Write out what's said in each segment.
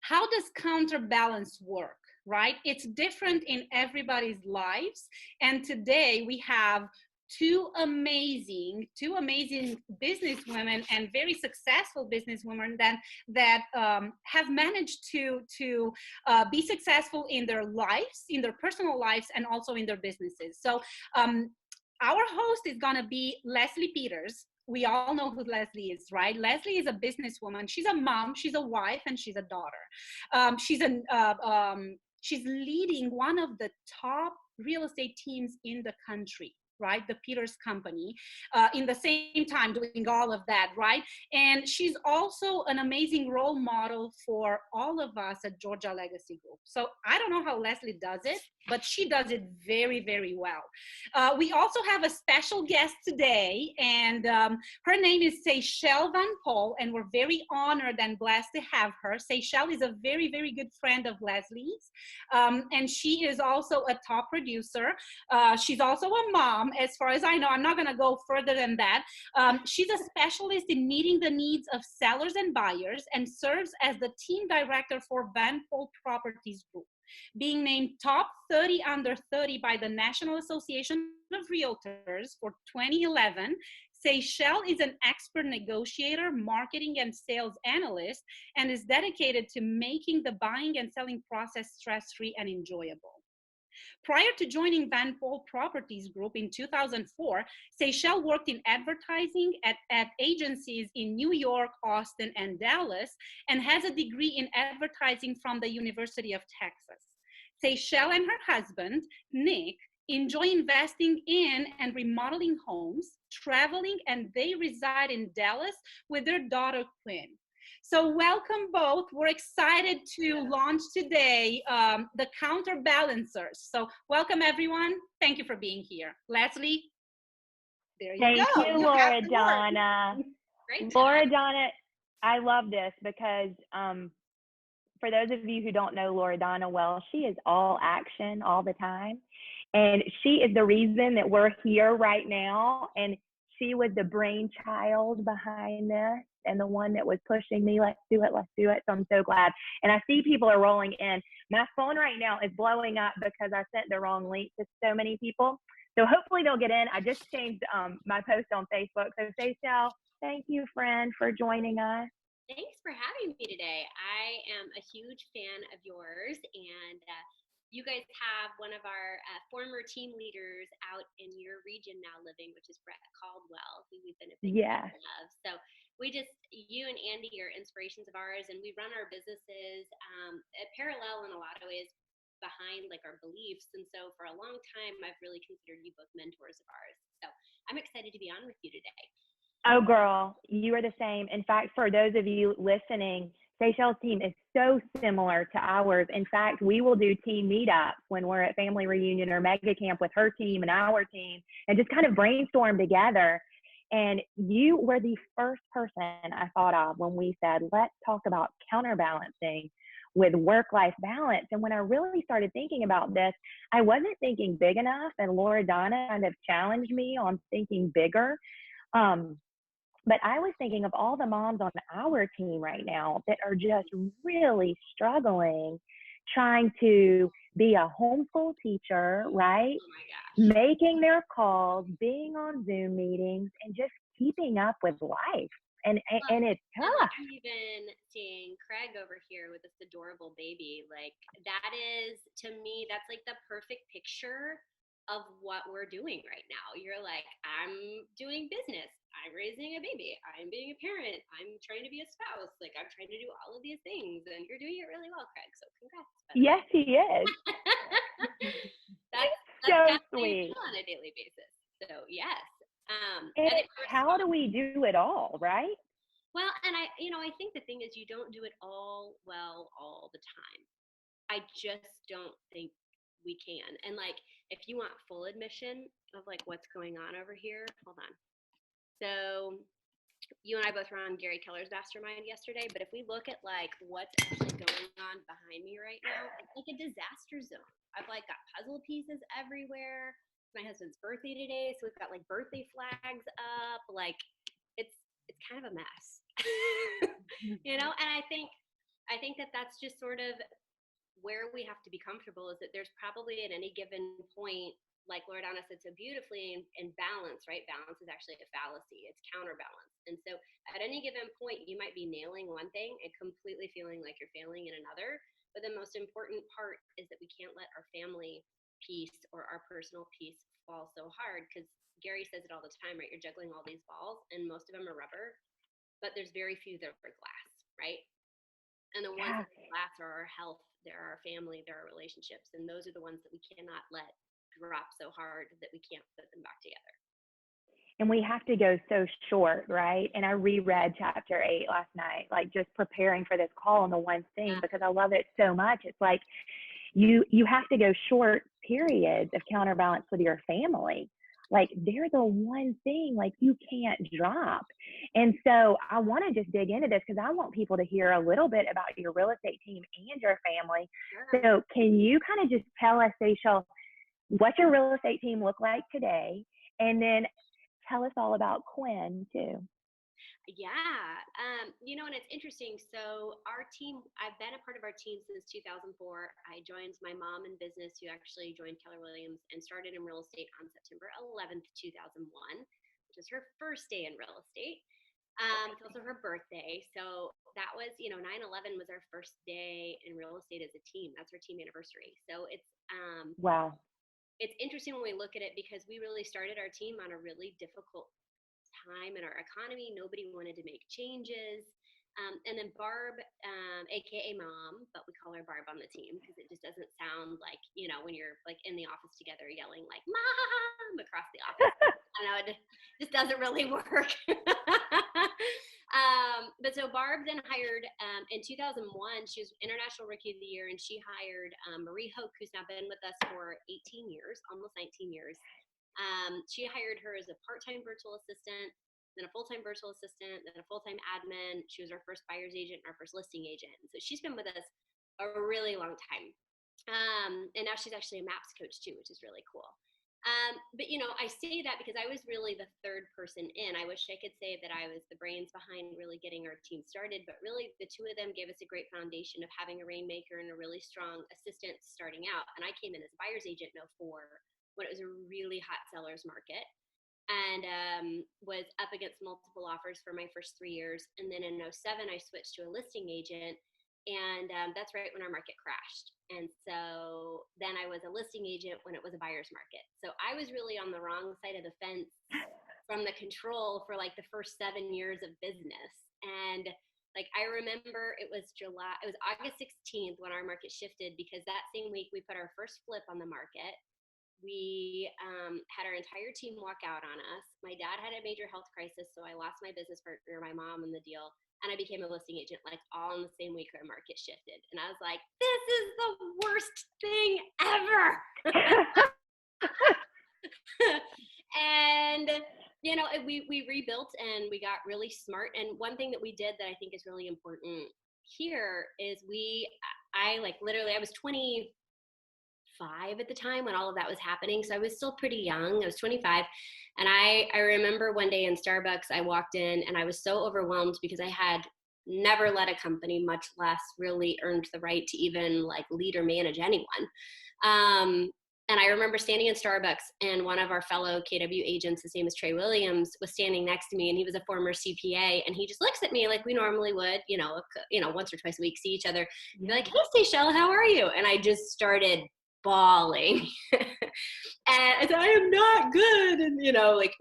how does counterbalance work, right? It's different in everybody's lives. And today we have two amazing businesswomen and very successful businesswomen that have managed to be successful in their lives, in their personal lives, and also in their businesses. So our host is going to be Leslie Peters. We all know who Leslie is, right? Leslie is a businesswoman. She's a mom, she's a wife, and she's a daughter. She's leading one of the top real estate teams in the country, right? The Peters Company, in the same time doing all of that, right? And she's also an amazing role model for all of us at Georgia Legacy Group. So I don't know how Leslie does it, but she does it very, very well. We also have a special guest today, and her name is Seychelle Van Pol, and we're very honored and blessed to have her. Seychelle is a very, very good friend of Leslie's, and she is also a top producer. She's also a mom, as far as I know. I'm not going to go further than that. She's a specialist in meeting the needs of sellers and buyers, and serves as the team director for Van Pol Properties Group. Being named top 30 under 30 by the National Association of Realtors for 2011, Seychelle is an expert negotiator, marketing and sales analyst, and is dedicated to making the buying and selling process stress-free and enjoyable. Prior to joining Van Pol Properties Group in 2004, Seychelle worked in advertising at agencies in New York, Austin, and Dallas, and has a degree in advertising from the University of Texas. Seychelle and her husband, Nick, enjoy investing in and remodeling homes, traveling, and they reside in Dallas with their daughter, Quinn. So welcome both. We're excited to launch today the Counterbalancers. So welcome, everyone. Thank you for being here. Leslie, there you Thank go. you, Loredana. Great. Loredana, I love this because for those of you who don't know Loredana well, she is all action all the time. And she is the reason that we're here right now. And she was the brainchild behind this and the one that was pushing me, let's do it, let's do it. So I'm so glad. And I see people are rolling in. My phone right now is blowing up because I sent the wrong link to so many people. So hopefully they'll get in. I just changed my post on Facebook. So Seychelle, thank you, friend, for joining us. Thanks for having me today. I am a huge fan of yours, and you guys have one of our former team leaders out in your region now living, which is Brett Caldwell, who we've been a big fan of. So you and Andy are inspirations of ours, and we run our businesses parallel in a lot of ways behind like our beliefs. And so for a long time, I've really considered you both mentors of ours. So I'm excited to be on with you today. Oh, girl, you are the same. In fact, for those of you listening, Seychelle's team is so similar to ours. In fact, we will do team meetups when we're at family reunion or mega camp with her team and our team and just kind of brainstorm together. And you were the first person I thought of when we said, let's talk about counterbalancing with work-life balance. And when I really started thinking about this, I wasn't thinking big enough, and Loredana kind of challenged me on thinking bigger. But I was thinking of all the moms on our team right now that are just really struggling trying to be a homeschool teacher, right? Oh my gosh. Making their calls, being on Zoom meetings, and just keeping up with life. And it's tough. I'm even seeing Craig over here with this adorable baby. Like, that is, to me, that's like the perfect picture of what we're doing right now. You're like, I'm doing business, I'm raising a baby, I'm being a parent, I'm trying to be a spouse, like I'm trying to do all of these things, and you're doing it really well, Craig, so congrats. Yes, he is. that's so sweet sweet on a daily basis. So yes. How do we do it all, right? Well, and I think the thing is, you don't do it all well all the time. I just don't think we can. And like, if you want full admission of like what's going on over here, hold on. So you and I both were on Gary Keller's mastermind yesterday, but if we look at like what's actually going on behind me right now, it's like a disaster zone. I've like got puzzle pieces everywhere. My husband's birthday today, so we've got like birthday flags up. Like it's kind of a mess. And I think I think that that's just sort of where we have to be comfortable, is that there's probably at any given point, like Loredana said so beautifully, in balance, right? Balance is actually a fallacy. It's counterbalance. And so at any given point, you might be nailing one thing and completely feeling like you're failing in another. But the most important part is that we can't let our family piece or our personal piece fall so hard, because Gary says it all the time, right? You're juggling all these balls and most of them are rubber, but there's very few that are glass, right? And the ones Yeah. that last are our health, they're our family, they're our relationships. And those are the ones that we cannot let drop so hard that we can't put them back together. And we have to go so short, right? And I reread chapter 8 last night, like just preparing for this call on the one thing, because I love it so much. It's like you have to go short periods of counterbalance with your family. Like they're the one thing like you can't drop. And so I want to just dig into this because I want people to hear a little bit about your real estate team and your family. Sure. So can you kind of just tell us, Seychelle, what your real estate team look like today? And then tell us all about Quinn too. Yeah. And it's interesting. So our team, I've been a part of our team since 2004. I joined my mom in business, who actually joined Keller Williams and started in real estate on September 11th, 2001, which is her first day in real estate. It's also her birthday. So that was, 9/11 was our first day in real estate as a team. That's our team anniversary. So Wow. it's interesting when we look at it, because we really started our team on a really difficult time in our economy. Nobody wanted to make changes. And then Barb, aka Mom, but we call her Barb on the team because it just doesn't sound like, when you're like in the office together yelling like Mom across the office. I know it just doesn't really work. But so Barb then hired, in 2001, she was International Rookie of the Year, and she hired Marie Hoke, who's now been with us for 18 years, almost 19 years. She hired her as a part-time virtual assistant, then a full-time virtual assistant, then a full-time admin. She was our first buyer's agent and our first listing agent. So she's been with us a really long time. And now she's actually a MAPS coach too, which is really cool. But I say that because I was really the third person in. I wish I could say that I was the brains behind really getting our team started, but really the two of them gave us a great foundation of having a rainmaker and a really strong assistant starting out. And I came in as a buyer's agent in 2004, when it was a really hot seller's market, and was up against multiple offers for my first 3 years. And then in 2007, I switched to a listing agent, and that's right when our market crashed. And so then I was a listing agent when it was a buyer's market. So I was really on the wrong side of the fence from the control for like the first 7 years of business. And like, I remember it was August 16th when our market shifted, because that same week we put our first flip on the market. We had our entire team walk out on us. My dad had a major health crisis, so I lost my business partner, my mom, in the deal, and I became a listing agent, like all in the same week our market shifted. And I was like, this is the worst thing ever. And we rebuilt and we got really smart. And one thing that we did that I think is really important here is I was 25 at the time when all of that was happening. So I was still pretty young. I was 25. And I remember one day in Starbucks, I walked in and I was so overwhelmed because I had never led a company, much less really earned the right to even like lead or manage anyone. And I remember standing in Starbucks, and one of our fellow KW agents, his name is Trey Williams, was standing next to me, and he was a former CPA, and he just looks at me like we normally would, once or twice a week, see each other, and be like, hey, Seychelle, how are you? And I just started bawling. And I said, I am not good. And,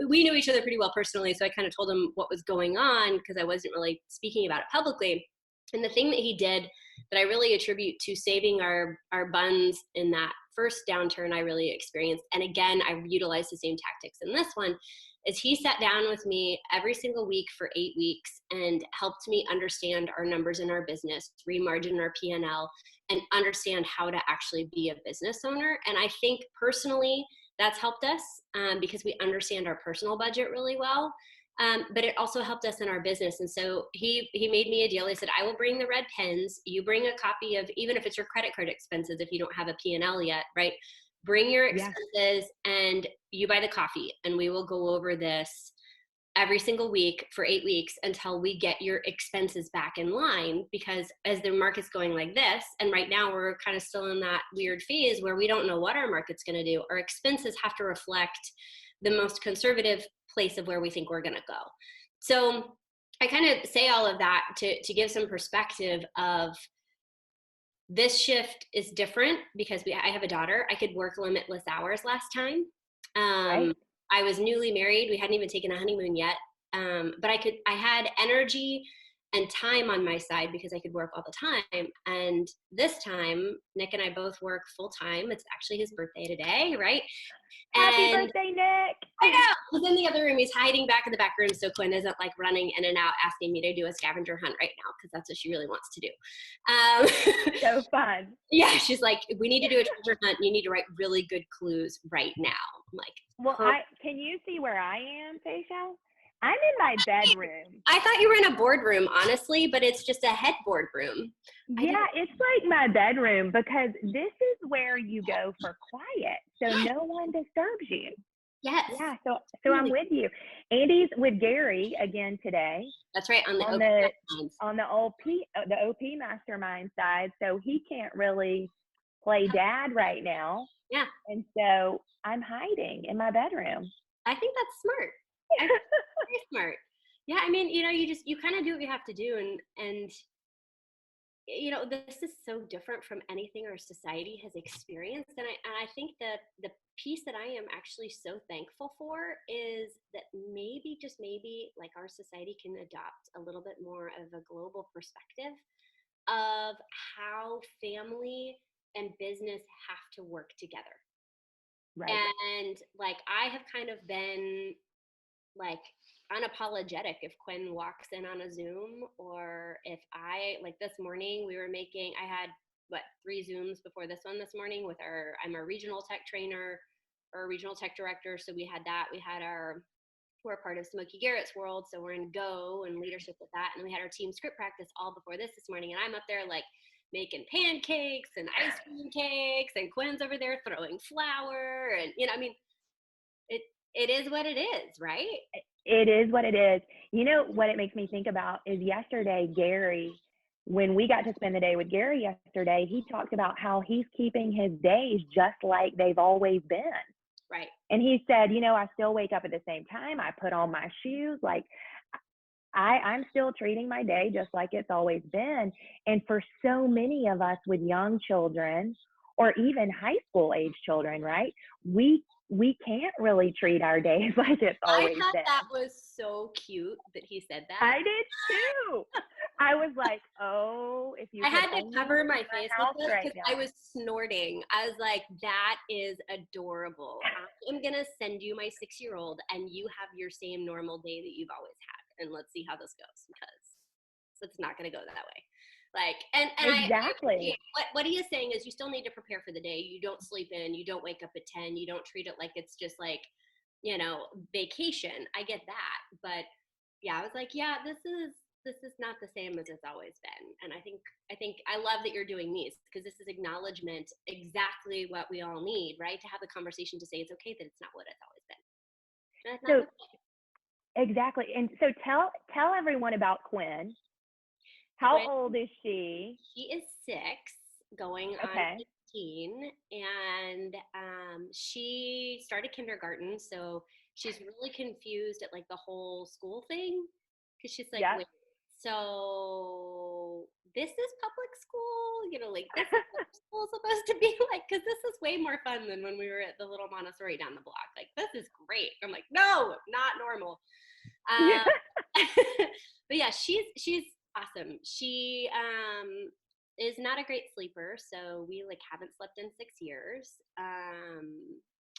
we knew each other pretty well personally, so I kind of told him what was going on because I wasn't really speaking about it publicly. And the thing that he did that I really attribute to saving our buns in that first downturn I really experienced, and again, I utilized the same tactics in this one, is he sat down with me every single week for 8 weeks and helped me understand our numbers in our business, remargin our P&L, and understand how to actually be a business owner. And I think personally that's helped us because we understand our personal budget really well. But it also helped us in our business. And so he made me a deal. He said, I will bring the red pens. You bring a copy of, even if it's your credit card expenses, if you don't have a P&L yet, right? Bring your expenses and you buy the coffee, and we will go over this every single week for 8 weeks until we get your expenses back in line, because as the market's going like this, and right now we're kind of still in that weird phase where we don't know what our market's going to do, our expenses have to reflect the most conservative place of where we think we're going to go. So I kind of say all of that to give some perspective of this shift is different because I have a daughter. I could work limitless hours last time. Right. I was newly married. We hadn't even taken a honeymoon yet. But I had energy and time on my side because I could work all the time. And this time, Nick and I both work full time. It's actually his birthday today, right? Happy And birthday, Nick. I know. He's in the other room. He's hiding back in the back room so Quinn isn't like running in and out asking me to do a scavenger hunt right now, because that's what she really wants to do. So fun. Yeah, she's like, we need to do a treasure hunt. You need to write really good clues right now. I'm like, Well, can you see where I am, Faisal? I'm in my bedroom. I thought you were in a boardroom, honestly, but it's just a headboard room. Yeah, it's like my bedroom because this is where you go for quiet, so no one disturbs you. Yes. Yeah, so I'm with you. Andy's with Gary again today. That's right, on the OP mastermind side, so he can't really play dad right now. Yeah. And so I'm hiding in my bedroom. I think that's smart. I think that's very smart. Yeah, I mean, you kind of do what you have to do, and this is so different from anything our society has experienced, and I think that the piece that I am actually so thankful for is that maybe, just maybe, like, our society can adopt a little bit more of a global perspective of how family and business have to work together. Right. And like, I have kind of been like unapologetic if Quinn walks in on a Zoom, or if like this morning I had 3 Zooms before this one this morning with I'm a regional tech trainer or regional tech director. So we had we're part of Smokey Garrett's world. So we're in Go and leadership with that. And we had our team script practice all before this morning. And I'm up there like making pancakes and ice cream cakes, and Quinn's over there throwing flour. And, I mean, it is what it is, right? It is what it is. You know what it makes me think about is yesterday, Gary, when we got to spend the day with Gary yesterday, he talked about how he's keeping his days just like they've always been. Right. And he said, I still wake up at the same time. I put on my shoes. Like, I'm still treating my day just like it's always been. And for so many of us with young children or even high school age children, right? We can't really treat our days like it's always been. I thought that was so cute that he said that. I did too. I was like, oh, if you I had to cover my face with this because I was snorting. I was like, that is adorable. I am going to send you my 6-year-old and you have your same normal day that you've always had. And let's see how this goes, because it's not going to go that way. Like, and exactly. What he is saying is you still need to prepare for the day. You don't sleep in, you don't wake up at 10, you don't treat it like it's just like, vacation. I get that. But yeah, I was like, yeah, this is not the same as it's always been. And I think I love that you're doing these, because this is acknowledgement, exactly what we all need, right? To have the conversation to say it's okay that it's not what it's always been. And it's not okay. Exactly. And so tell everyone about Quinn. How old is she? She is 6, going on 15, and she started kindergarten, so she's really confused at like the whole school thing, because she's like, wait, so this is public school, like this is what school's supposed to be like, because this is way more fun than when we were at the little Montessori down the block. Like, this is great. I'm like, no, not normal. But yeah, she's awesome. She is not a great sleeper, so we like haven't slept in 6 years.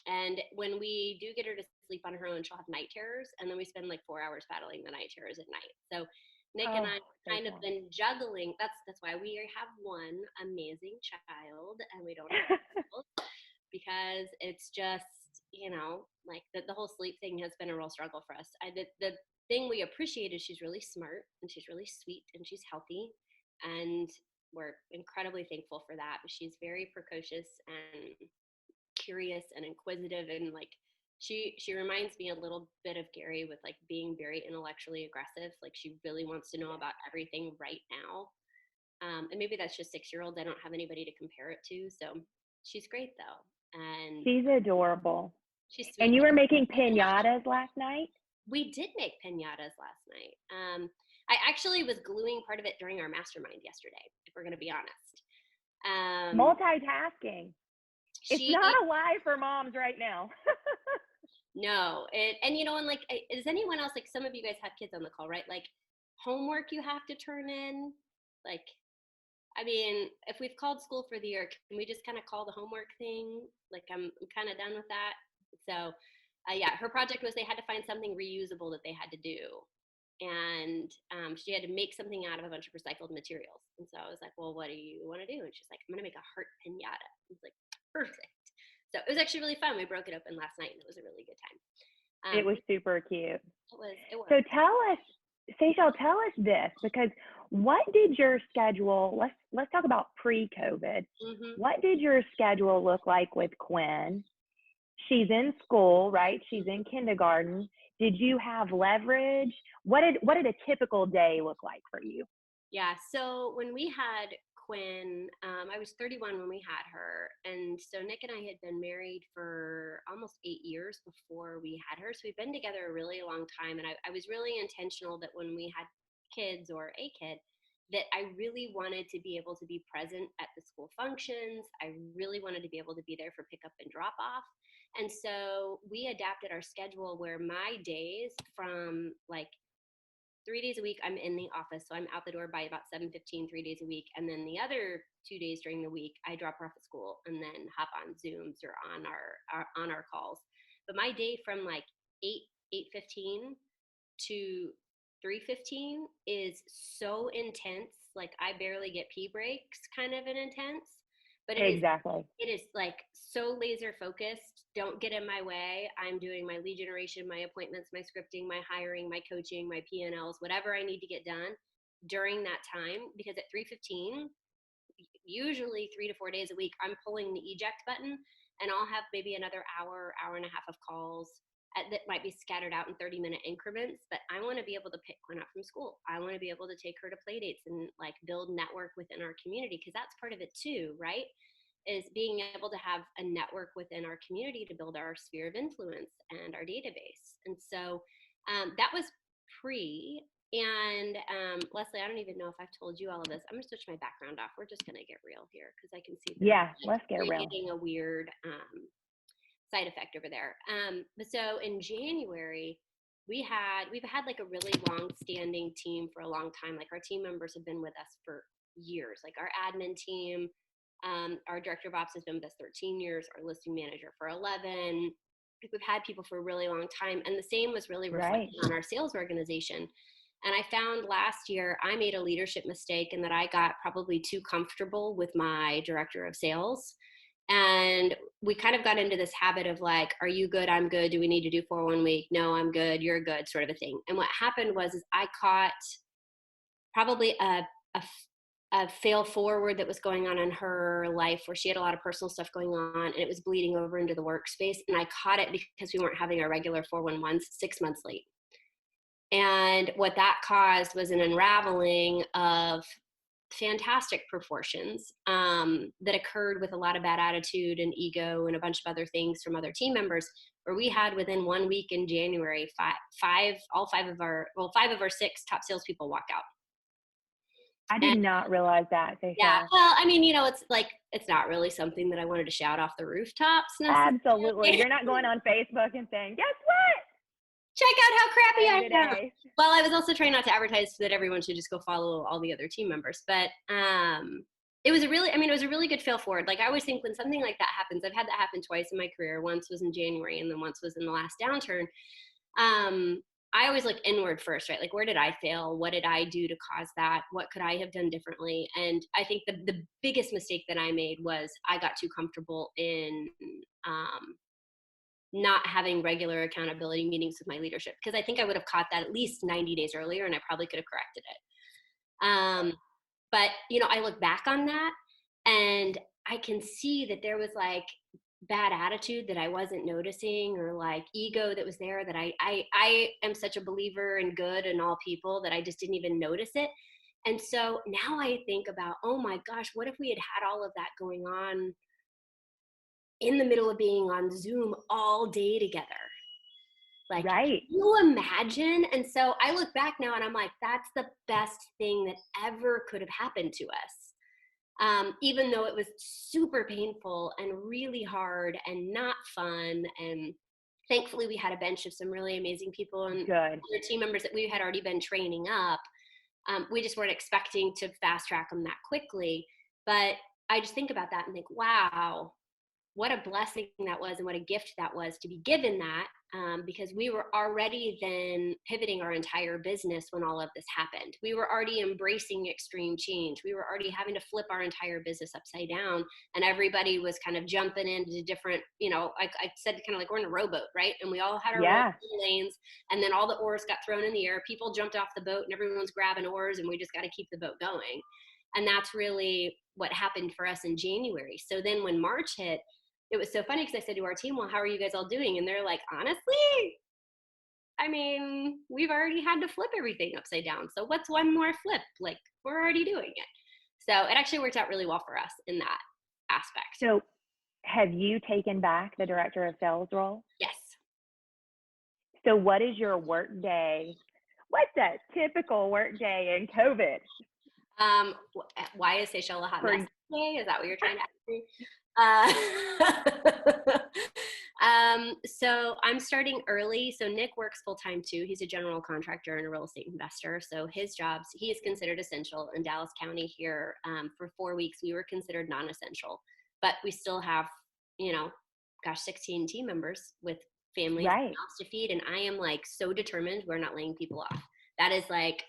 And when we do get her to sleep on her own, she'll have night terrors, and then we spend like 4 hours battling the night terrors at night. So Nick and I kind of been juggling. That's why we have one amazing child and we don't have child, because it's just, like the whole sleep thing has been a real struggle for us. The thing we appreciate is she's really smart and she's really sweet and she's healthy, and we're incredibly thankful for that. But she's very precocious and curious and inquisitive, and like She reminds me a little bit of Gary with like being very intellectually aggressive. Like she really wants to know about everything right now. And maybe that's just 6-year-olds. I don't have anybody to compare it to. So she's great though. And She's adorable. she's And sweet. you were making pinatas last night? We did make pinatas last night. I actually was gluing part of it during our mastermind yesterday, if we're going to be honest. Multitasking. It's She not a lie for moms right now. No, and you know, and like, is anyone else, like, some of you guys have kids on the call, right? Like, homework you have to turn in, like, I mean, if we've called school for the year, can we just kind of call the homework thing? Like, I'm kind of done with that. So, yeah, her project was they had to find something reusable that they had to do. And she had to make something out of a bunch of recycled materials. And so I was like, well, what do you want to do? And she's like, I'm going to make a heart pinata. I was like, perfect. So it was actually really fun. We broke it open last night and it was a really good time. It was super cute. It was. So tell us, Seychelle, tell us this, because what did your schedule, let's talk about pre-COVID. What did your schedule look like with Quinn? She's in school, right? She's in kindergarten. Did you have leverage? What did a typical day look like for you? Yeah. So when we had Quinn, I was 31 when we had her. And so Nick and I had been married for almost 8 years before we had her. So we've been together a really long time. And I was really intentional that when we had kids or a kid, that I really wanted to be able to be present at the school functions. I really wanted to be able to be there for pickup and drop off. And so we adapted our schedule where my days from like 3 days a week I'm in the office, so I'm out the door by about 7:15 3 days a week, and then the other 2 days during the week I drop her off at school and then hop on Zooms or on our calls. But my day from like 8:15 to 3:15 is so intense, like I barely get pee breaks, kind of an intense. But it is like so laser focused. Don't get in my way. I'm doing my lead generation, my appointments, my scripting, my hiring, my coaching, my P&Ls, whatever I need to get done during that time. Because at 3:15, usually 3 to 4 days a week, I'm pulling the eject button, and I'll have maybe another hour and a half of calls that might be scattered out in 30-minute increments. But I want to be able to pick one up from school. I want to be able to take her to play dates and like build network within our community, because that's part of it too, right? Is being able to have a network within our community to build our sphere of influence and our database. And so that was pre. And Leslie, I don't even know if I've told you all of this. I'm gonna switch my background off. We're just gonna get real here because I can see let's get real. Getting a weird side effect over there. But so in January, we've had like a really long standing team for a long time. Like our team members have been with us for years. Like our admin team, our director of ops has been with us 13 years, our listing manager for 11. We've had people for a really long time. And the same was really reflected on our sales organization. And I found last year I made a leadership mistake in that I got probably too comfortable with my director of sales. And we kind of got into this habit of like, are you good? I'm good. Do we need to do 4 1 week? No, I'm good. You're good, sort of a thing. And what happened was I caught probably a fail forward that was going on in her life where she had a lot of personal stuff going on and it was bleeding over into the workspace. And I caught it because we weren't having our regular 411s 6 months late. And what that caused was an unraveling of fantastic proportions that occurred with a lot of bad attitude and ego and a bunch of other things from other team members, where we had within 1 week in January, five of our 6 top salespeople walked out. I did not realize that. Yeah. Well, I mean, you know, it's like, it's not really something that I wanted to shout off the rooftops. Absolutely. You're not going on Facebook and saying, guess what? Check out how crappy I am. Well, I was also trying not to advertise that everyone should just go follow all the other team members. But it was a really good fail forward. Like I always think when something like that happens, I've had that happen twice in my career. Once was in January and then once was in the last downturn. I always look inward first, right? Like, where did I fail? What did I do to cause that? What could I have done differently? And I think the biggest mistake that I made was I got too comfortable in not having regular accountability meetings with my leadership, because I think I would have caught that at least 90 days earlier and I probably could have corrected it. But, you know, I look back on that and I can see that there was like bad attitude that I wasn't noticing, or like ego that was there, that I am such a believer in good in all people that I just didn't even notice it. And so now I think about, oh my gosh, what if we had all of that going on in the middle of being on Zoom all day together? Like, can Right. you imagine? And so I look back now and I'm like, that's the best thing that ever could have happened to us. Even though it was super painful and really hard and not fun. And thankfully, we had a bench of some really amazing people and Good. other team members that we had already been training up. We just weren't expecting to fast track them that quickly. But I just think about that and think, wow, what a blessing that was, and what a gift that was to be given that, because we were already then pivoting our entire business when all of this happened. We were already embracing extreme change. We were already having to flip our entire business upside down, and everybody was kind of jumping into different, I said, kind of like we're in a rowboat, right? And we all had our Yeah. lanes, and then all the oars got thrown in the air. People jumped off the boat, and everyone's grabbing oars, and we just got to keep the boat going. And that's really what happened for us in January. So then when March hit, it was so funny because I said to our team, well, how are you guys all doing? And they're like, honestly, I mean, we've already had to flip everything upside down. So what's one more flip? Like, we're already doing it. So it actually worked out really well for us in that aspect. So have you taken back the director of sales role? Yes. So what is your work day? What's a typical work day in COVID? Why is Seychelles a hot For mess today? Is that what you're trying to ask me? So I'm starting early. So Nick works full time too. He's a general contractor and a real estate investor. So his jobs, he is considered essential in Dallas County here. For 4 weeks, we were considered non-essential, but we still have, 16 team members with families and right. mouths to feed. And I am like so determined we're not laying people off. That is like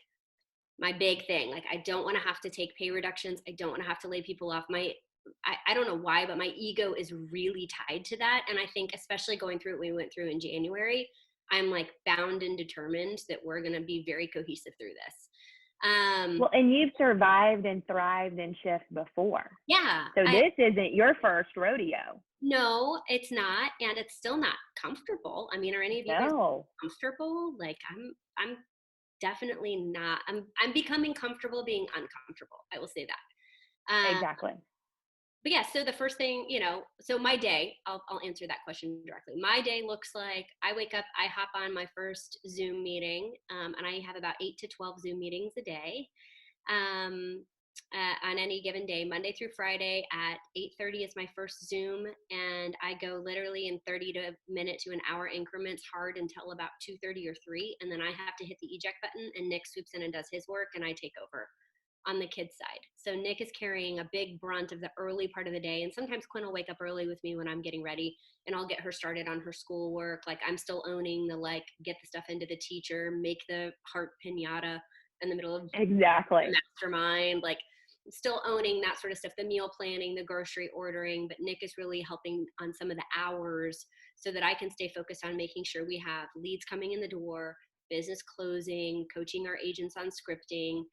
my big thing. Like, I don't want to have to take pay reductions. I don't want to have to lay people off. I don't know why, but my ego is really tied to that. And I think especially going through what we went through in January, I'm like bound and determined that we're going to be very cohesive through this. Well, and you've survived and thrived in shifts before. Yeah. So this isn't your first rodeo. No, it's not. And it's still not comfortable. I mean, are any of you guys comfortable? Like, I'm definitely not. I'm becoming comfortable being uncomfortable. I will say that. Exactly. But yeah, so the first thing, so my day, I'll answer that question directly. My day looks like I wake up, I hop on my first Zoom meeting, and I have about 8 to 12 Zoom meetings a day. On any given day, Monday through Friday at 8:30 is my first Zoom, and I go literally in 30 minute to an hour increments hard until about 2:30 or 3, and then I have to hit the eject button, and Nick swoops in and does his work, and I take over on the kids' side. So Nick is carrying a big brunt of the early part of the day, and sometimes Quinn will wake up early with me when I'm getting ready, and I'll get her started on her schoolwork. Like, I'm still owning the get the stuff into the teacher, make the heart pinata in the middle of exactly mastermind, like still owning that sort of stuff, the meal planning, the grocery ordering. But Nick is really helping on some of the hours so that I can stay focused on making sure we have leads coming in the door, business closing, coaching our agents on scripting.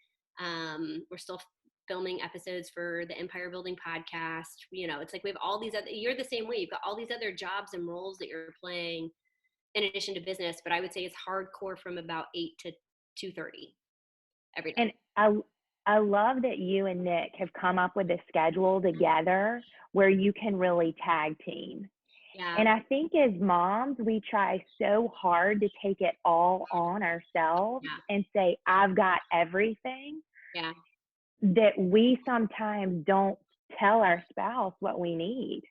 We're still filming episodes for the Empire Building podcast. It's like we have all these other, you're the same way. You've got all these other jobs and roles that you're playing in addition to business. But I would say it's hardcore from about 8 to 2:30 every day. And I love that you and Nick have come up with a schedule together where you can really tag team. Yeah. And I think as moms, we try so hard to take it all on ourselves and say, I've got everything. Yeah. That we sometimes don't tell our spouse what we need.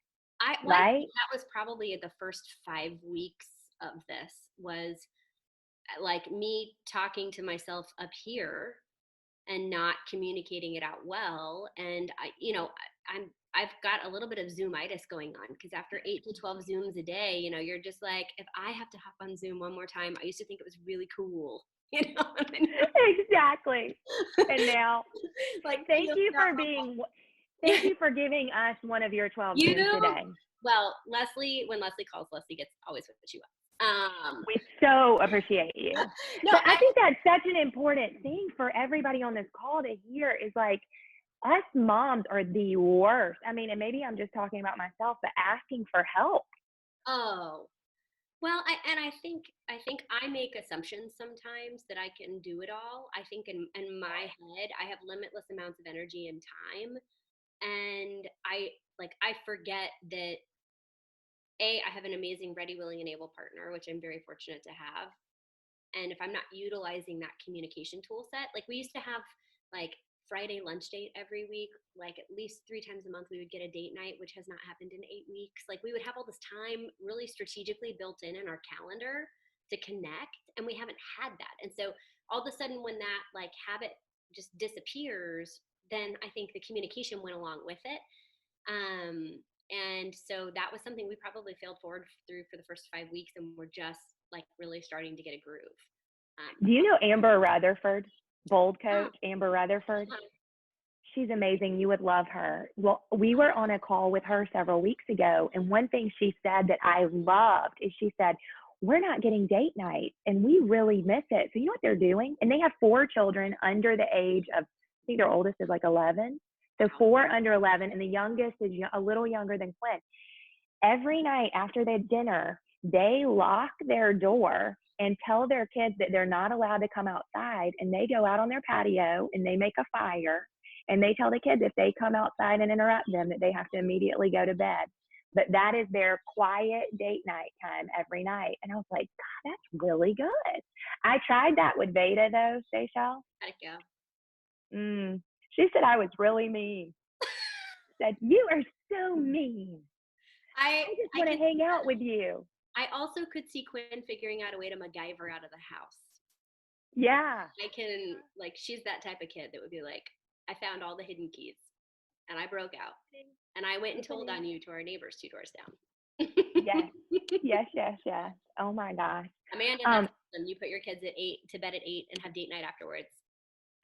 Right? That was probably the first 5 weeks of this, was like me talking to myself up here and not communicating it out well. And I've got a little bit of Zoomitis going on, because after 8 to 12 Zooms a day, you're just like, if I have to hop on Zoom one more time, I used to think it was really cool. Exactly. And now, thank you for giving us one of your 12 Zooms today. Well, when Leslie calls, Leslie gets always what she wants. We so appreciate you. But I think that's such an important thing for everybody on this call to hear, is like, us moms are the worst. I mean, and maybe I'm just talking about myself, but asking for help. Oh, well, I think I make assumptions sometimes that I can do it all. I think in my head I have limitless amounts of energy and time, and I forget that I have an amazing ready, willing, and able partner, which I'm very fortunate to have. And if I'm not utilizing that communication tool set, like we used to have like Friday lunch date every week, like at least 3 times a month we would get a date night, which has not happened in 8 weeks. Like we would have all this time really strategically built in our calendar to connect, and we haven't had that. And so all of a sudden when that like habit just disappears, then I think the communication went along with it. And so that was something we probably failed forward through for the first 5 weeks, and we're just like really starting to get a groove. Do you know Amber Rutherford, Bold Oh, Coach, Amber Rutherford? uh-huh. She's amazing. You would love her. Well, we were on a call with her several weeks ago, and one thing she said that I loved is she said, we're not getting date night, and we really miss it. So you know what they're doing? And they have 4 children under the age of, I think their oldest is like 11. So Wow. 4 under 11, and the youngest is a little younger than Quinn. Every night after their dinner, they lock their door and tell their kids that they're not allowed to come outside. And they go out on their patio and they make a fire. And they tell the kids if they come outside and interrupt them that they have to immediately go to bed. But that is their quiet date night time every night. And I was like, God, that's really good. I tried that with Veda though, Seychelle. How'd it go? She said I was really mean. Said, you are so mean. I I just I want to can hang out with you. I also could see Quinn figuring out a way to MacGyver out of the house. Yeah. I can like she's that type of kid that would be like, I found all the hidden keys and I broke out and I went and told on you to our neighbors 2 doors down. Yes. Yes, yes, yes. Oh my gosh. Amanda, Um, that's awesome. You put your kids at 8 to bed at 8 and have date night afterwards.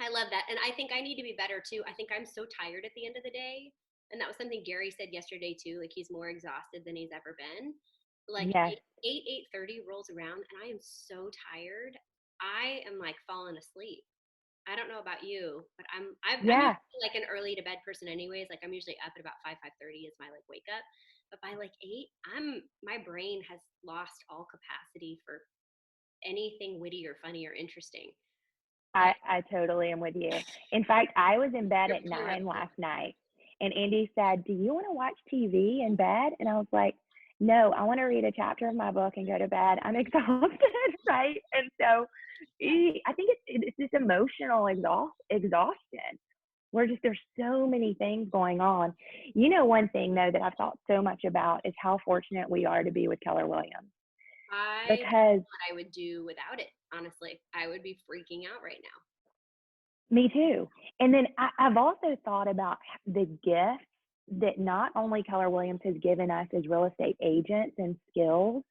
I love that. And I think I need to be better too. I think I'm so tired at the end of the day. And that was something Gary said yesterday too. Like he's more exhausted than he's ever been. Like yes. 8:30 rolls around and I am so tired. I am like falling asleep. I don't know about you, but I'm Yeah. usually like an early to bed person anyways. Like I'm usually up at about 5:30 is my like wake up. But by like 8, my brain has lost all capacity for anything witty or funny or interesting. Like I totally am with you. In fact, I was in bed you're at pure. 9 last night and Andy said, do you want to watch TV in bed? And I was like, no, I want to read a chapter of my book and go to bed. I'm exhausted, right? And so I think it's this emotional exhaustion. There's so many things going on. You know, one thing though that I've thought so much about is how fortunate we are to be with Keller Williams I don't because know what I would do without it, honestly. I would be freaking out right now. me too. And then I've also thought about the gift that not only Keller Williams has given us as real estate agents and skills,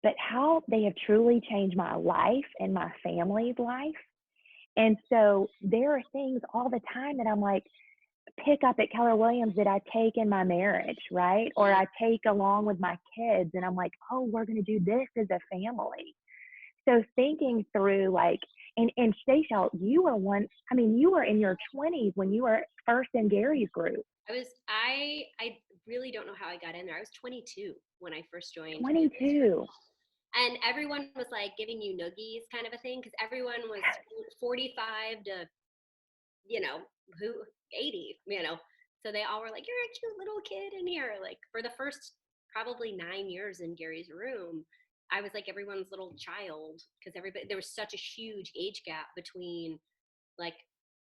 but how they have truly changed my life and my family's life. And so there are things all the time that I'm like, pick up at Keller Williams that I take in my marriage, right? Or I take along with my kids. And I'm like, oh, we're going to do this as a family. So thinking through like, and Seychelle, you were you were in your 20s when you were first in Gary's group. I really don't know how I got in there. I was 22 when I first joined. 22. And everyone was like giving you noogies kind of a thing because everyone was 45 to, you know, who 80, you know. So they all were like, you're a cute little kid in here. Like for the first probably 9 years in Gary's room, I was like everyone's little child because everybody, there was such a huge age gap between like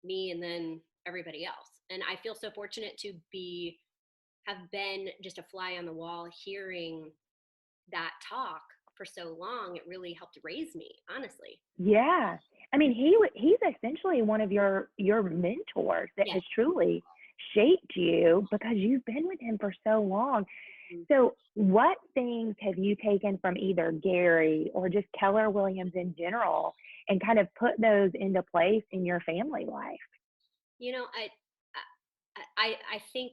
me and then everybody else. And I feel so fortunate to have been just a fly on the wall hearing that talk for so long. It really helped raise me, honestly. Yeah. I mean, he's essentially one of your mentors that Yeah. has truly shaped you because you've been with him for so long. Mm-hmm. So what things have you taken from either Gary or just Keller Williams in general and kind of put those into place in your family life? You know, I think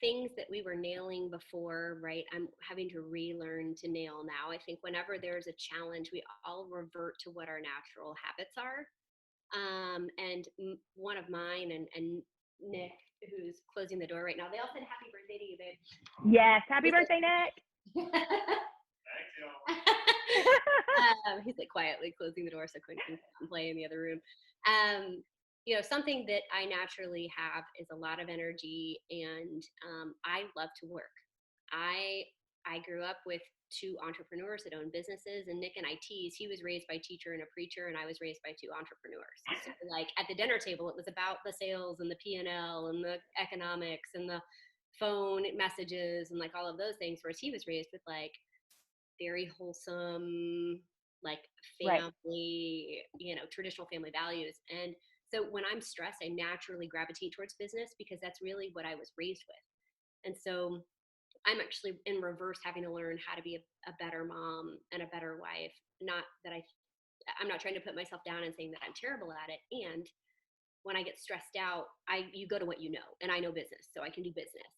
things that we were nailing before, right? I'm having to relearn to nail now. I think whenever there's a challenge, we all revert to what our natural habits are. And one of mine, and Nick, who's closing the door right now. They all said happy birthday to you, babe. Yes. Happy birthday, Nick. He's like quietly closing the door so Quinn can play in the other room. Something that I naturally have is a lot of energy, and I love to work. I grew up with two entrepreneurs that own businesses, and Nick and I tease, he was raised by a teacher and a preacher, and I was raised by two entrepreneurs. So like at the dinner table, it was about the sales and the P&L and the economics and the phone messages and like all of those things, whereas he was raised with like very wholesome, like family, right. Traditional family values. And so when I'm stressed, I naturally gravitate towards business because that's really what I was raised with. And so I'm actually in reverse having to learn how to be a better mom and a better wife. Not that I'm not trying to put myself down and saying that I'm terrible at it. And when I get stressed out, you go to what you know, and I know business, so I can do business.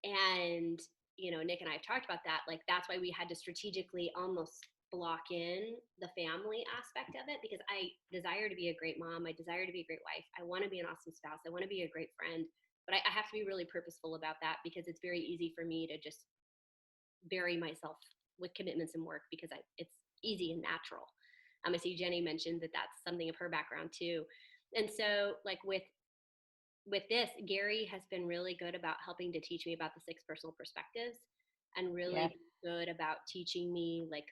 And Nick and I have talked about that. Like that's why we had to strategically almost block in the family aspect of it, because I desire to be a great mom. I desire to be a great wife. I want to be an awesome spouse. I want to be a great friend. But I have to be really purposeful about that, because it's very easy for me to just bury myself with commitments and work because it's easy and natural. I see Jenny mentioned that that's something of her background too. And so like with this, Gary has been really good about helping to teach me about the 6 personal perspectives, and really good about teaching me, like,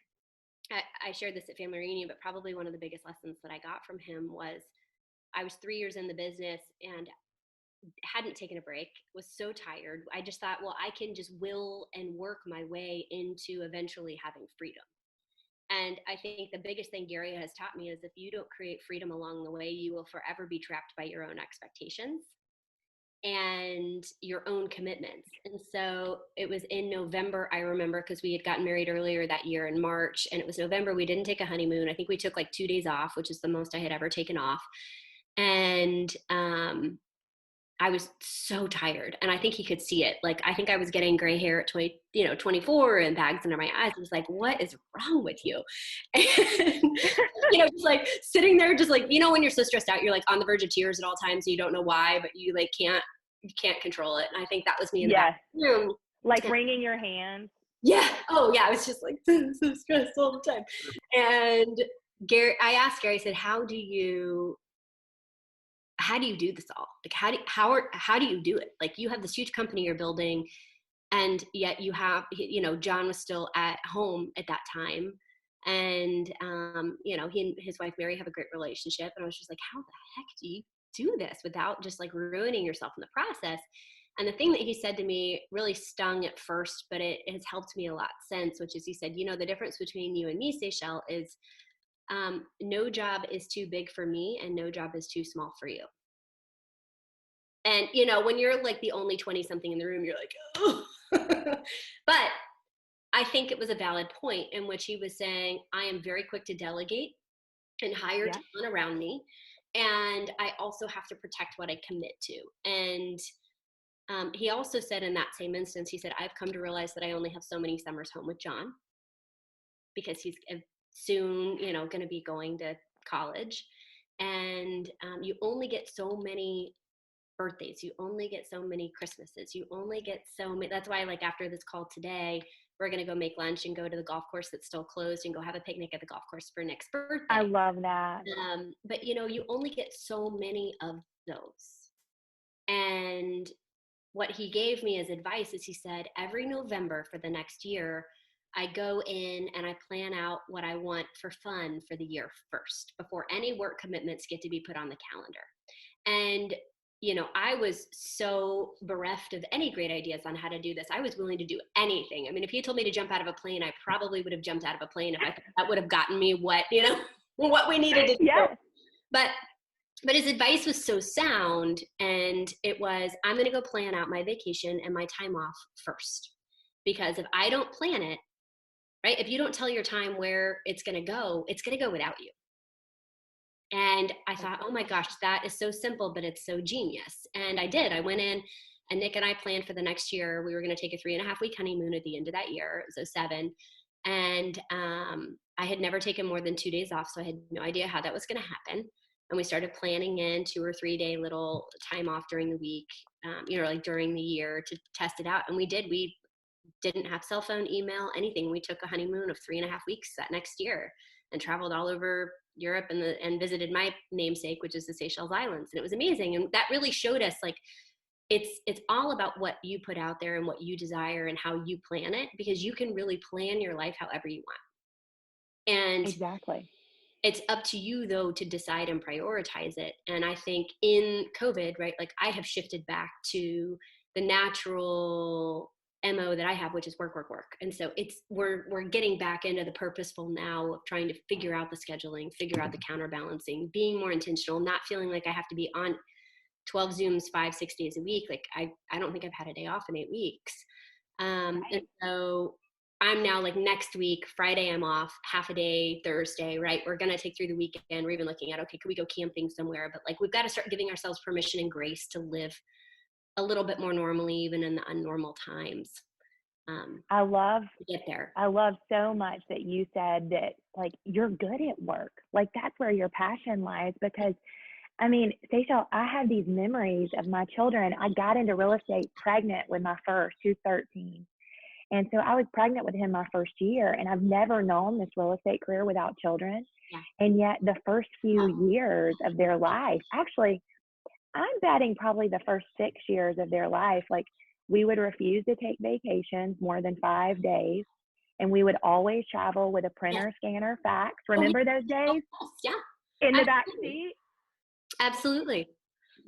I shared this at family reunion, but probably one of the biggest lessons that I got from him was I was 3 years in the business and hadn't taken a break, was so tired. I just thought, well, I can just will and work my way into eventually having freedom. And I think the biggest thing Gary has taught me is if you don't create freedom along the way, you will forever be trapped by your own expectations and your own commitments. And so it was in November, I remember, because we had gotten married earlier that year in March, and it was November. We didn't take a honeymoon. I think we took like 2 days off, which is the most I had ever taken off. And I was so tired, and I think he could see it. Like, I think I was getting gray hair at 24, and bags under my eyes. I was like, what is wrong with you? And, just like sitting there, just like, when you're so stressed out, you're like on the verge of tears at all times. And you don't know why, but you like can't control it. And I think that was me in the back room. Like wringing your hands. Yeah. Oh yeah. I was just like so stressed all the time. And I asked Gary, I said, how do you do this all? Like, how do you do it? Like, you have this huge company you're building, and yet you have, John was still at home at that time. And, he and his wife, Mary, have a great relationship. And I was just like, how the heck do you do this without just like ruining yourself in the process? And the thing that he said to me really stung at first, but it has helped me a lot since, which is he said, the difference between you and me, Seychelle, is no job is too big for me and no job is too small for you. And, when you're like the only 20 something in the room, you're like, oh, but I think it was a valid point in which he was saying, I am very quick to delegate and hire talent around me. And I also have to protect what I commit to. And he also said in that same instance, he said, I've come to realize that I only have so many summers home with John because he's soon, going to be going to college. And you only get so many birthdays. You only get so many Christmases. You only get so many. That's why, like, after this call today, we're going to go make lunch and go to the golf course that's still closed and go have a picnic at the golf course for Nick's birthday. I love that. But, you only get so many of those. And what he gave me as advice is he said, every November for the next year, I go in and I plan out what I want for fun for the year first, before any work commitments get to be put on the calendar. And I was so bereft of any great ideas on how to do this. I was willing to do anything. I mean, if he told me to jump out of a plane, I probably would have jumped out of a plane if I thought that would have gotten me what we needed to do. Yes. But his advice was so sound, and it was, I'm going to go plan out my vacation and my time off first. Because if I don't plan it, right, if you don't tell your time where it's going to go without you. And I thought, oh my gosh, that is so simple, but it's so genius. And I did. I went in, and Nick and I planned for the next year. We were going to take a 3.5-week honeymoon at the end of that year. It was 2007. And I had never taken more than 2 days off, so I had no idea how that was going to happen. And we started planning in 2 or 3 day little time off during the week, like during the year to test it out. And we did. We didn't have cell phone, email, anything. We took a honeymoon of 3.5 weeks that next year and traveled all over Europe and visited my namesake, which is the Seychelles Islands. And it was amazing. And that really showed us like, it's all about what you put out there and what you desire and how you plan it, because you can really plan your life however you want. And Exactly. it's up to you though to decide and prioritize it. And I think in COVID, right, like I have shifted back to the natural MO that I have, which is work, work, work. And so we're getting back into the purposeful now of trying to figure out the scheduling, figure out the counterbalancing, being more intentional, not feeling like I have to be on 12 Zooms 5-6 days a week. Like I don't think I've had a day off in 8 weeks. And so I'm now like next week, Friday I'm off, half a day, Thursday, right? We're going to take through the weekend. We're even looking at, okay, could we go camping somewhere? But like, we've got to start giving ourselves permission and grace to live a little bit more normally, even in the unnormal times. I love To get there. I love so much that you said that like you're good at work. Like that's where your passion lies, because I mean, Seychelles, I have these memories of my children. I got into real estate pregnant with my first, who's 13. And so I was pregnant with him my first year, and I've never known this real estate career without children. Yeah. And yet the first few years of their life, actually, I'm betting probably the first 6 years of their life, like we would refuse to take vacations more than 5 days. And we would always travel with a printer, scanner, fax. Remember those days? Yeah. In the back seat? Absolutely.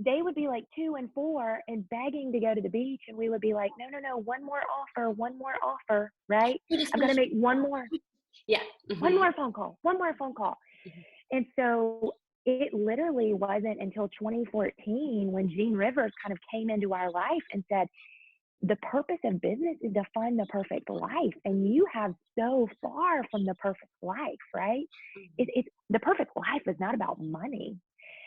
They would be like 2 and 4 and begging to go to the beach. And we would be like, no, one more offer, right? I'm going to make one more. Yeah. One more phone call. Mm-hmm. And so it literally wasn't until 2014 when Gene Rivers kind of came into our life and said, the purpose of business is to find the perfect life. And you have so far from the perfect life, right? It's the perfect life is not about money.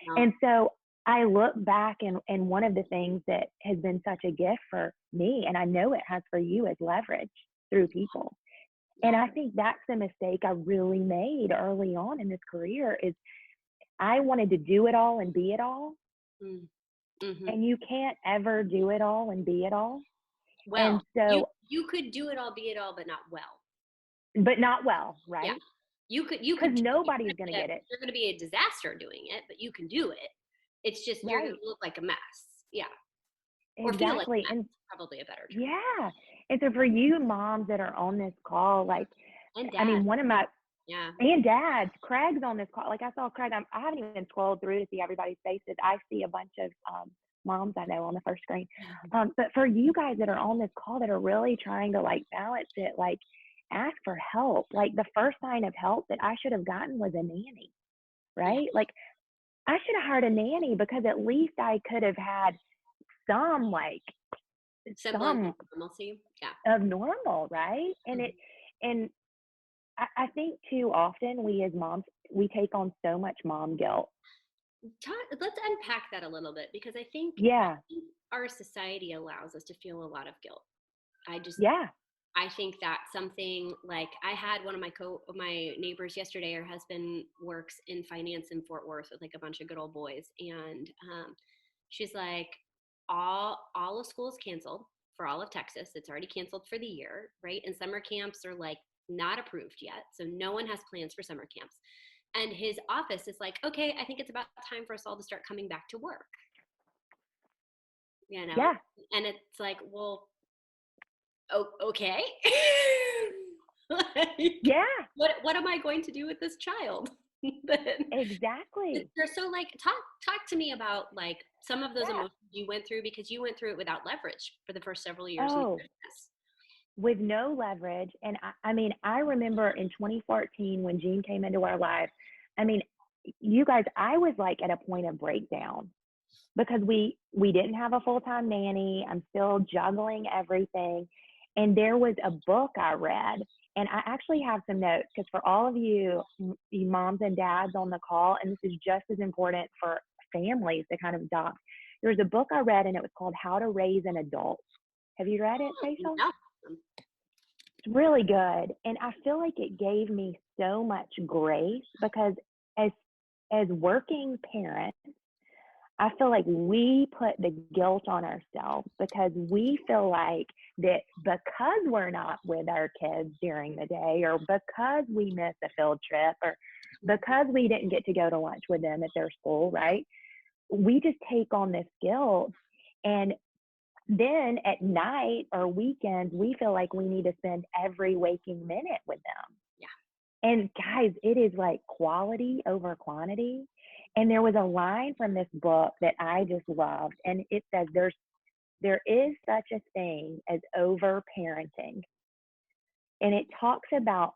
No. And so I look back and one of the things that has been such a gift for me, and I know it has for you, is leverage through people. And I think that's the mistake I really made early on in this career is I wanted to do it all and be it all. Mm-hmm. And you can't ever do it all and be it all. Well, and so you could do it all, be it all, but not well. But not well, right? Yeah. You could because nobody's going to get it. You're going to be a disaster doing it, but you can do it. It's just you're going to look like a mess. Yeah. Or feel like a mess, And probably a better term. Yeah. And so for you moms that are on this call, like, and I mean, one of my, and dads, Craig's on this call. Like I saw Craig, I haven't even scrolled through to see everybody's faces. I see a bunch of moms I know on the first screen. But for you guys that are on this call that are really trying to like balance it, like ask for help. Like the first sign of help that I should have gotten was a nanny, right? Like I should have hired a nanny because at least I could have had some like semblance of normalcy, of normal, right? And I think too often we as moms, we take on so much mom guilt. Let's unpack that a little bit, because I think our society allows us to feel a lot of guilt. I think that's something like I had one of my neighbors yesterday. Her husband works in finance in Fort Worth with like a bunch of good old boys, and she's like, all of school is canceled for all of Texas. It's already canceled for the year, right? And summer camps are like not approved yet, so no one has plans for summer camps. And his office is like, okay, I think it's about time for us all to start coming back to work. You know? Yeah. And it's like, well, okay. What am I going to do with this child? Exactly. So like talk to me about like some of those emotions you went through, because you went through it without leverage for the first several years in business. With no leverage. And I mean, I remember in 2014 when Gene came into our lives, I mean, you guys, I was like at a point of breakdown because we didn't have a full-time nanny. I'm still juggling everything. And there was a book I read, and I actually have some notes because for all of you moms and dads on the call, and this is just as important for families to kind of adopt. There was a book I read, and it was called How to Raise an Adult. Have you read it, Seychelles? No. It's really good. And I feel like it gave me so much grace because as as working parents, I feel like we put the guilt on ourselves because we feel like that because we're not with our kids during the day, or because we miss a field trip, or because we didn't get to go to lunch with them at their school, right? We just take on this guilt. And then at night or weekends, we feel like we need to spend every waking minute with them. Yeah. And guys, it is like quality over quantity. And there was a line from this book that I just loved, and it says there is such a thing as over parenting. And it talks about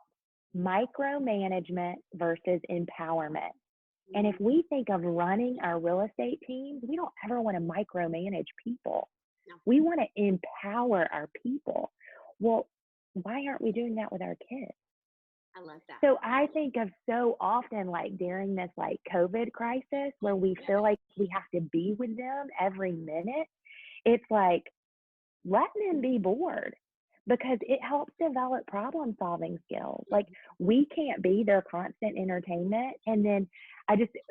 micromanagement versus empowerment. And if we think of running our real estate teams, we don't ever want to micromanage people. No. We want to empower our people. Well, why aren't we doing that with our kids? I love that. So I think of so often, like during this like COVID crisis where we feel like we have to be with them every minute, it's like, let them be bored, because it helps develop problem solving skills. Like, we can't be their constant entertainment. And then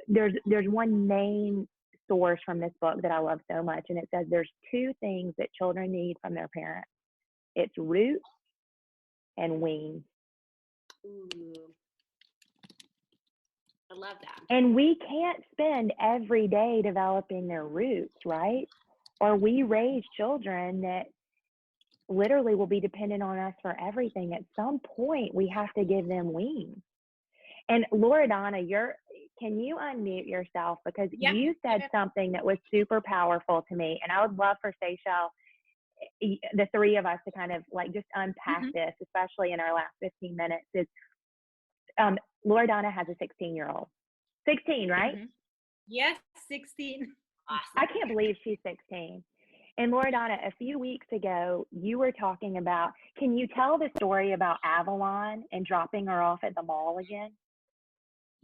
there's one main source from this book that I love so much, and it says there's two things that children need from their parents. It's root and wean. Ooh. I love that. And we can't spend every day developing their roots, right? Or we raise children that literally will be dependent on us for everything. At some point, we have to give them wings. And Loredana, can you unmute yourself? Because you said something that was super powerful to me. And I would love for Seychelle, the three of us, to kind of like just unpack this, especially in our last 15 minutes, is Loredana has a 16-year-old. 16, right? Yes, 16. Awesome. I can't believe she's 16. And Loredana, a few weeks ago, you were talking about, can you tell the story about Avalon and dropping her off at the mall again?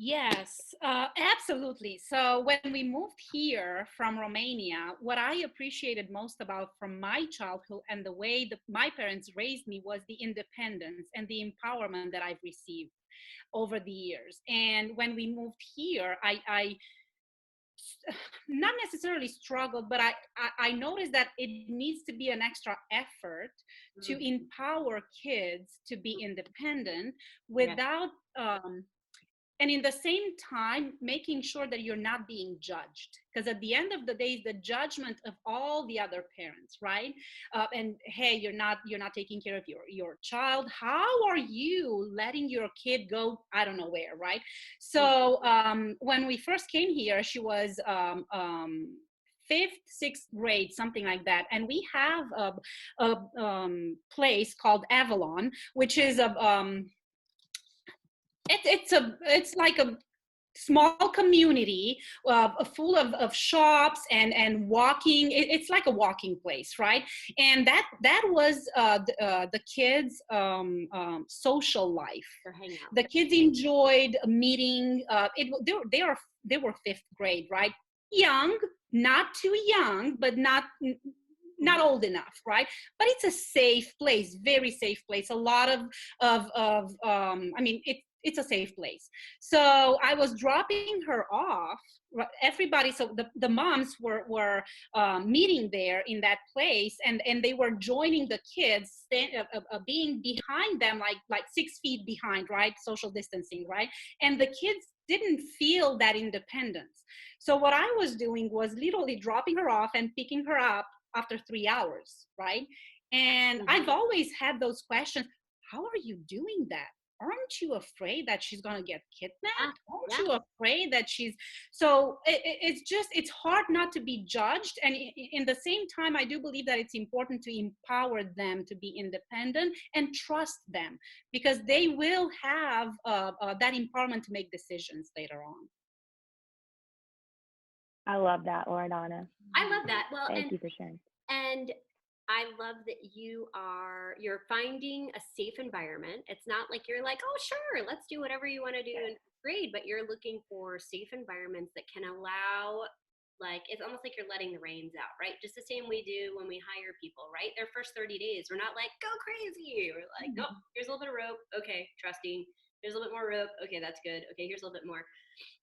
Yes, absolutely. So when we moved here from Romania, what I appreciated most about from my childhood and the way that my parents raised me was the independence and the empowerment that I've received over the years. And when we moved here, I not necessarily struggled, but I noticed that it needs to be an extra effort to empower kids to be independent without and in the same time making sure that you're not being judged, because at the end of the day is the judgment of all the other parents, right? And hey, you're not taking care of your child. How are you letting your kid go I don't know where, right? So when we first came here, she was fifth, sixth grade, something like that. And we have a place called Avalon, which is it's like a small community full of shops and walking. It's like a walking place, right? And that was the kids' social life. The kids enjoyed meeting. They were fifth grade, right? Young, not too young, but not old enough, right? But it's a safe place, very safe place. A lot of I mean, it's a safe place. So I was dropping her off. Everybody, so the moms were meeting there in that place, and they were joining the kids, being behind them, like 6 feet behind, right? Social distancing, right? And the kids didn't feel that independence. So what I was doing was literally dropping her off and picking her up after 3 hours, right? And I've always had those questions. How are you doing that? Aren't you afraid that she's going to get kidnapped? Aren't you afraid that she's... So it's hard not to be judged. And in the same time, I do believe that it's important to empower them to be independent and trust them, because they will have that empowerment to make decisions later on. I love that, Loredana. I love that. Well, thank you for sharing. And I love that you're finding a safe environment. It's not like you're like, oh, sure, let's do whatever you want to do in grade, but you're looking for safe environments that can allow, like, it's almost like you're letting the reins out, right? Just the same we do when we hire people, right? Their first 30 days, we're not like, go crazy. We're like, nope, here's a little bit of rope. Okay, trusting. Here's a little bit more rope. Okay, that's good. Okay, here's a little bit more.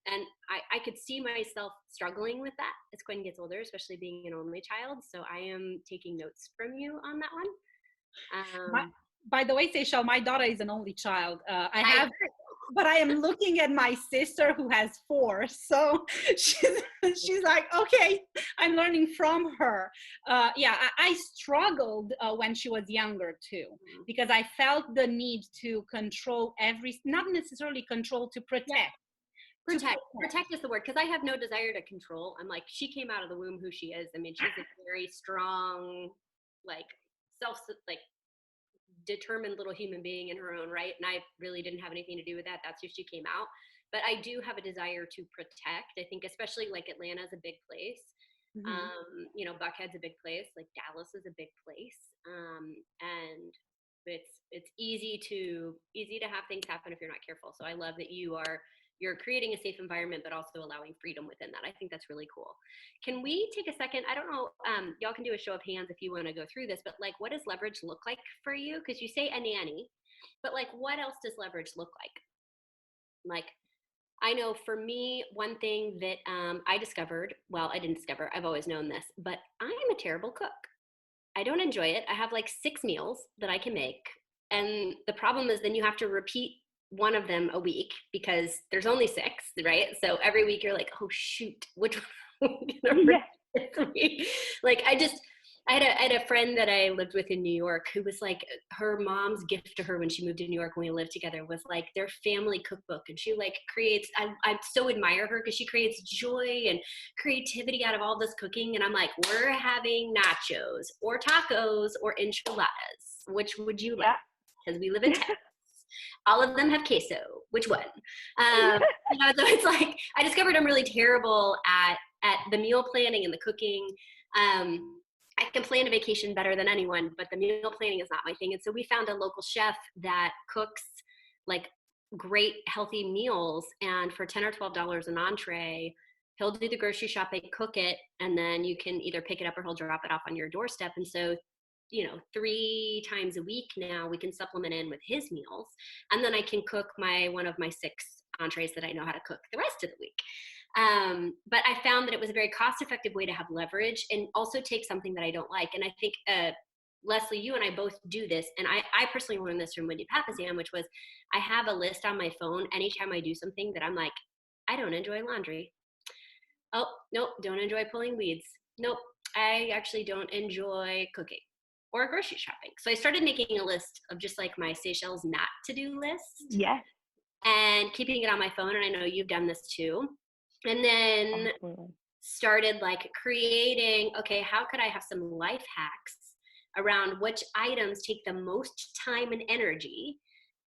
And I could see myself struggling with that as Quinn gets older, especially being an only child. So I am taking notes from you on that one. My, by the way, Seychelle, my daughter is an only child. I have, I but I am looking at my sister who has 4. So she's like, okay, I'm learning from her. Yeah, I struggled when she was younger too, because I felt the need to control not necessarily control, to protect. Yeah. Protect is the word, because I have no desire to control. I'm like, she came out of the womb who she is. I mean, she's a very strong, like like determined little human being in her own right, and I really didn't have anything to do with that. That's who she came out. But I do have a desire to protect. I think especially like Atlanta's a big place. You know, Buckhead's a big place, like Dallas is a big place. And it's easy to have things happen if you're not careful. So I love that you're creating a safe environment, but also allowing freedom within that. I think that's really cool. Can we take a second? I don't know, y'all can do a show of hands if you want to go through this, but like, what does leverage look like for you? Because you say a nanny, but like, what else does leverage look like? Like, I know for me, one thing that I discovered, well, I didn't discover, I've always known this, but I am a terrible cook. I don't enjoy it. I have like 6 meals that I can make. And the problem is then you have to repeat one of them a week because there's only 6, right? So every week you're like, oh shoot, which one like I had a friend that I lived with in New York who was like, her mom's gift to her when she moved to New York when we lived together was like their family cookbook. And she like creates, I so admire her because she creates joy and creativity out of all this cooking. And I'm like, we're having nachos or tacos or enchiladas. Which would you like? Because we live in Texas. All of them have queso. Which one? You know, so it's like, I discovered I'm really terrible at the meal planning and the cooking. I can plan a vacation better than anyone, but the meal planning is not my thing. And so we found a local chef that cooks like great healthy meals, and for $10 or $12 an entree, he'll do the grocery shopping, cook it, and then you can either pick it up or he'll drop it off on your doorstep. And so, you know, 3 times a week now we can supplement in with his meals, and then I can cook one of my 6 entrees that I know how to cook the rest of the week. But I found that it was a very cost-effective way to have leverage and also take something that I don't like. And I think, Leslie, you and I both do this. And I personally learned this from Wendy Papasan, which was I have a list on my phone anytime I do something that I'm like, I don't enjoy laundry. Oh, nope, don't enjoy pulling weeds. Nope, I actually don't enjoy cooking or grocery shopping. So I started making a list of just like my Seychelles not to-do list. Yes. And keeping it on my phone. And I know you've done this too. And then started like creating, okay, how could I have some life hacks around which items take the most time and energy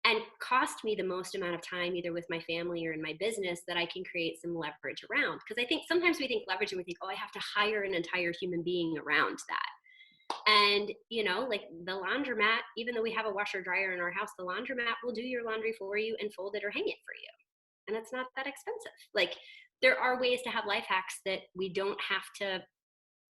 and cost me the most amount of time, either with my family or in my business, that I can create some leverage around. Because I think sometimes we think leverage and we think, oh, I have to hire an entire human being around that. And, you know, like the laundromat, even though we have a washer dryer in our house, the laundromat will do your laundry for you and fold it or hang it for you. And it's not that expensive. Like, there are ways to have life hacks that we don't have to,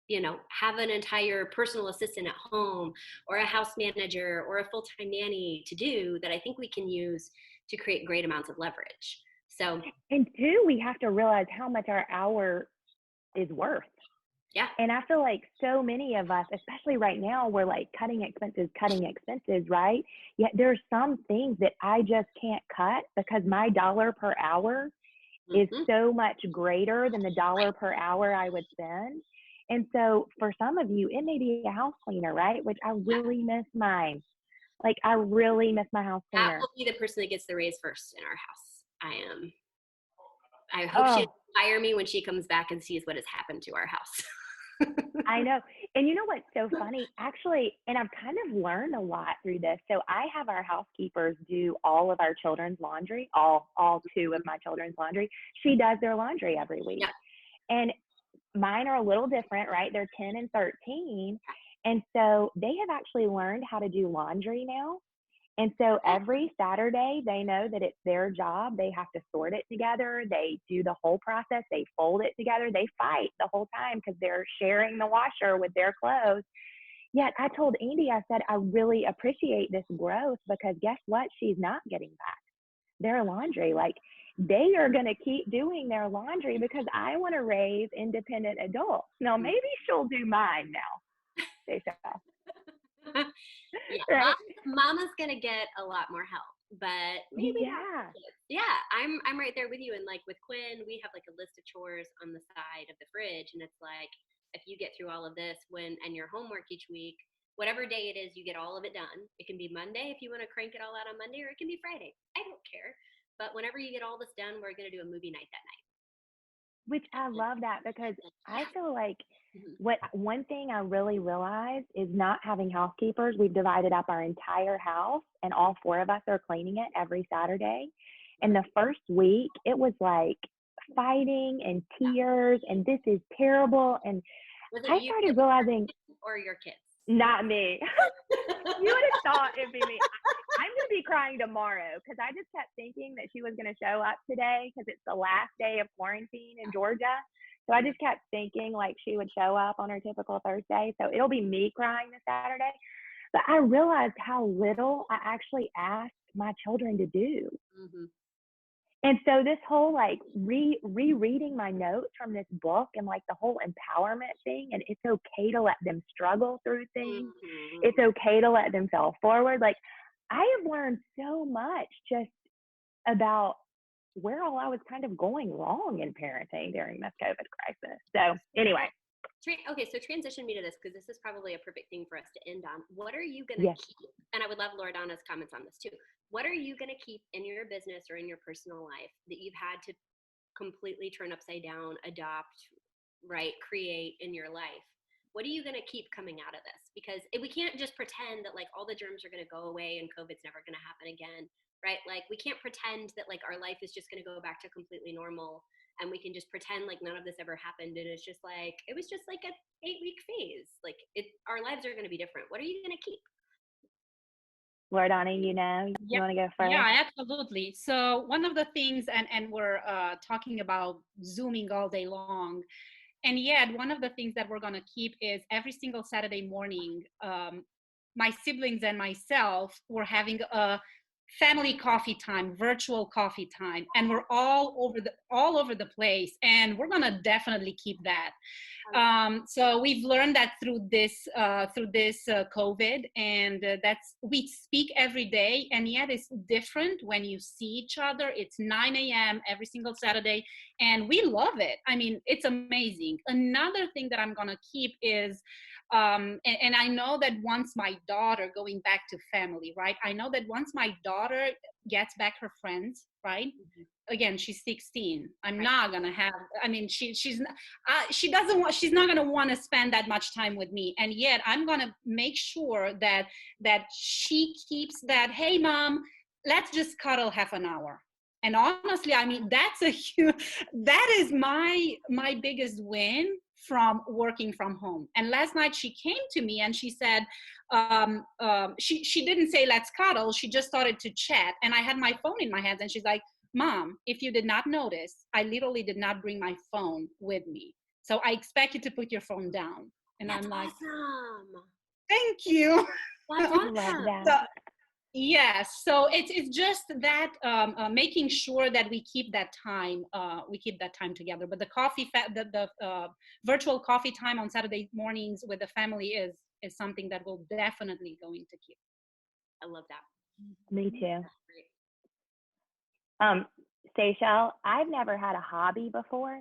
you know, have an entire personal assistant at home or a house manager or a full-time nanny to do, that I think we can use to create great amounts of leverage. So, and 2, we have to realize how much our hour is worth. Yeah. And I feel like so many of us, especially right now, we're like cutting expenses, right? Yet there's some things that I just can't cut because my dollar per hour is so much greater than the dollar per hour I would spend. And so for some of you, it may be a house cleaner, right? Which I really miss mine. Like, I really miss my house cleaner. That will be the person that gets the raise first in our house. I hope she doesn't fire me when she comes back and sees what has happened to our house. I know. And you know what's so funny? Actually, and I've kind of learned a lot through this. So I have our housekeepers do all of our children's laundry, all 2 of my children's laundry. She does their laundry every week. Yeah. And mine are a little different, right? They're 10 and 13. And so they have actually learned how to do laundry now. And so every Saturday, they know that it's their job. They have to sort it together. They do the whole process. They fold it together. They fight the whole time because they're sharing the washer with their clothes. Yet I told Andy, I said, I really appreciate this growth because guess what? She's not getting back. their laundry. Like, they are going to keep doing their laundry because I want to raise independent adults. Now, maybe she'll do mine now. They say, Yeah, right? mama's gonna get a lot more help, but maybe not Yeah. kids. Yeah, I'm right there with you. And like with Quinn, we have like a list of chores on the side of the fridge, and it's like if you get through all of this and your homework each week, whatever day it is, you get all of it done. It can be Monday if you want to crank it all out on Monday, or it can be Friday. I don't care. But whenever you get all this done, we're gonna do a movie night that night. Which I love that, because I Yeah. feel like Mhm. one thing I really realized is not having housekeepers. We've divided up our entire house, and all four of us are cleaning it every Saturday. And the first week, it was like fighting and tears, and this is terrible. And Was it I you started realizing, or your kids? not me. You would have thought it'd be me. I'm going to be crying tomorrow, because I just kept thinking that she was going to show up today because it's the last day of quarantine in Georgia. So I just kept thinking like she would show up on her typical Thursday. So it'll be me crying this Saturday. But I realized how little I actually asked my children to do. Mm-hmm. And so this whole like rereading my notes from this book, and like the whole empowerment thing, and it's okay to let them struggle through things. Mm-hmm. It's okay to let them fail forward. Like, I have learned so much just about where all I was kind of going wrong in parenting during this COVID crisis. So anyway, Okay, so transition me to this, because this is probably a perfect thing for us to end on. What are you going to yes. keep? And I would love Loredana's comments on this too. What are you going to keep in your business or in your personal life that you've had to completely turn upside down, adopt, right, create in your life? What are you going to keep coming out of this? Because we can't just pretend that like all the germs are going to go away and COVID's never going to happen again, right? Like we can't pretend that like our life is just going to go back to completely normal, and we can just pretend like none of this ever happened, and it's just like it was just like a 8-week phase. Like our lives are going to be different. What are you going to keep? Loredana, you want to go first? Yeah, absolutely. So one of the things, and we're talking about Zooming all day long, and yet one of the things that we're going to keep is every single Saturday morning, my siblings and myself were having a family coffee time, virtual coffee time, and we're all over the place, and we're going to definitely keep that. So we've learned that through this COVID, and that's, we speak every day, and yet it's different when you see each other. It's 9 a.m. every single Saturday, and we love it. I mean, it's amazing. Another thing that I'm gonna keep is, and I know that once my daughter, going back to family, right? I know that once my daughter gets back her friends, right? Mm-hmm. Again, she's 16. I'm Right. not gonna have. I mean, she doesn't want. She's not gonna want to spend that much time with me. And yet, I'm gonna make sure that she keeps that. Hey, mom, let's just cuddle half an hour. And honestly, I mean, that's a huge. That is my biggest win from working from home. And last night she came to me and she said, she didn't say let's cuddle. She just started to chat, and I had my phone in my hands, and she's like, Mom, if you did not notice, I literally did not bring my phone with me. So I expect you to put your phone down. And That's I'm like, awesome. thank you. That's I love awesome. that. So, yes, so it's just that making sure that we keep that time together. But the the virtual coffee time on Saturday mornings with the family is something that we're definitely going to keep. I love that. Me too. That's great. Seychelle, I've never had a hobby before.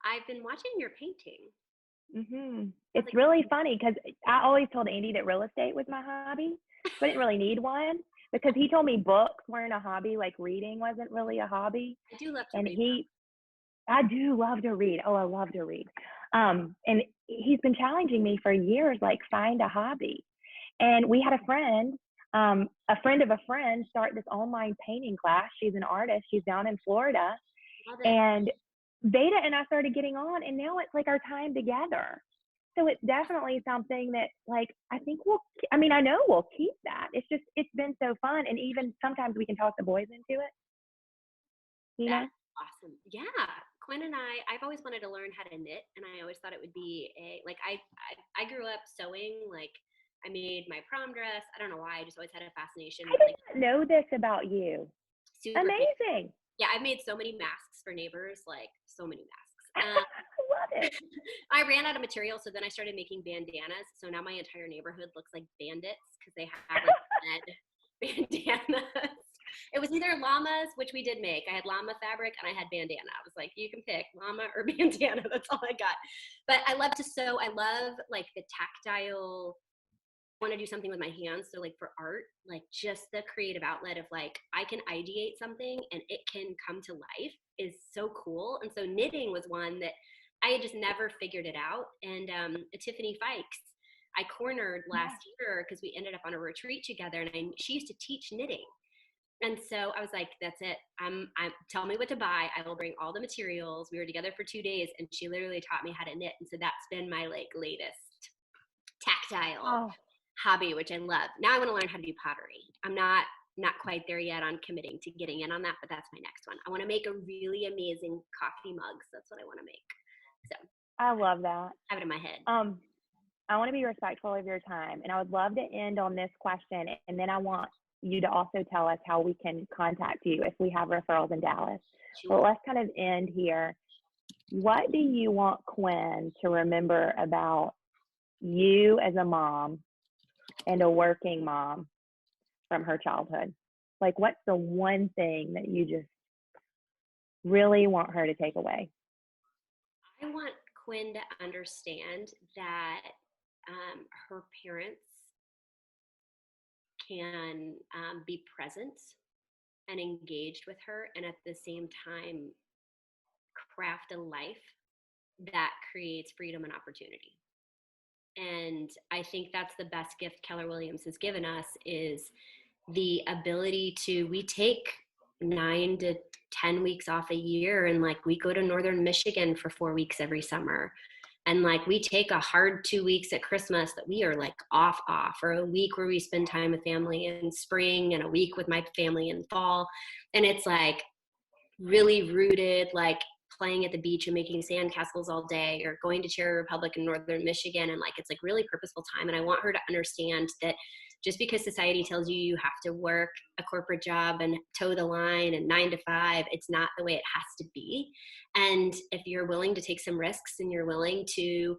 I've been watching your painting. It's really funny, because I always told Andy that real estate was my hobby, but I didn't really need one, because he told me books weren't a hobby, like reading wasn't really a hobby. I do love to And read. I do love to read. Oh, I love to read. And he's been challenging me for years, like, find a hobby. And we had a friend of a friend start this online painting class. She's an artist. She's down in Florida. Love it. And Beta and I started getting on, and now it's like our time together. So it's definitely something that, like, I know we'll keep that. It's been so fun. And even sometimes we can talk the boys into it, That's awesome. Yeah. Quinn and I've always wanted to learn how to knit, and I always thought it would be I grew up sewing. Like, I made my prom dress. I don't know why. I just always had a fascination I with, like, didn't know this about you. super fancy. Amazing. Yeah, I've made so many masks for neighbors, like so many masks. I love it. I ran out of material, so then I started making bandanas. So now my entire neighborhood looks like bandits because they have like red bandanas. It was either llamas, which we did make. I had llama fabric and I had bandana. I was like, you can pick llama or bandana. That's all I got. But I love to sew. I love like the tactile. I want to do something with my hands. So like for art, like just the creative outlet of like, I can ideate something and it can come to life is so cool. And so knitting was one that I had just never figured it out. And Tiffany Fikes, I cornered last year because we ended up on a retreat together and she used to teach knitting. And so I was like, that's it. I'm tell me what to buy. I will bring all the materials. We were together for 2 days and she literally taught me how to knit. And so that's been my like latest tactile hobby, which I love. Now I want to learn how to do pottery. I'm not quite there yet on committing to getting in on that, but that's my next one. I want to make a really amazing coffee mugs. That's what I want to make. So I love that. I have it in my head. I want to be respectful of your time, and I would love to end on this question, and then I want you to also tell us how we can contact you if we have referrals in Dallas. Sure. But let's kind of end here. What do you want Quinn to remember about you as a mom and a working mom from her childhood? Like, what's the one thing that you just really want her to take away? I want Quinn to understand that her parents can be present and engaged with her, and at the same time craft a life that creates freedom and opportunity. And I think that's the best gift Keller Williams has given us, is the ability to, we take 9 to 10 weeks off a year, and like we go to northern Michigan for 4 weeks every summer, and like we take a hard 2 weeks at Christmas that we are like off, or a week where we spend time with family in spring and a week with my family in fall. And it's like really rooted, like playing at the beach and making sandcastles all day, or going to Cherry Republic in northern Michigan. And like, it's like really purposeful time. And I want her to understand that just because society tells you you have to work a corporate job and toe the line and 9 to 5, it's not the way it has to be. And if you're willing to take some risks and you're willing to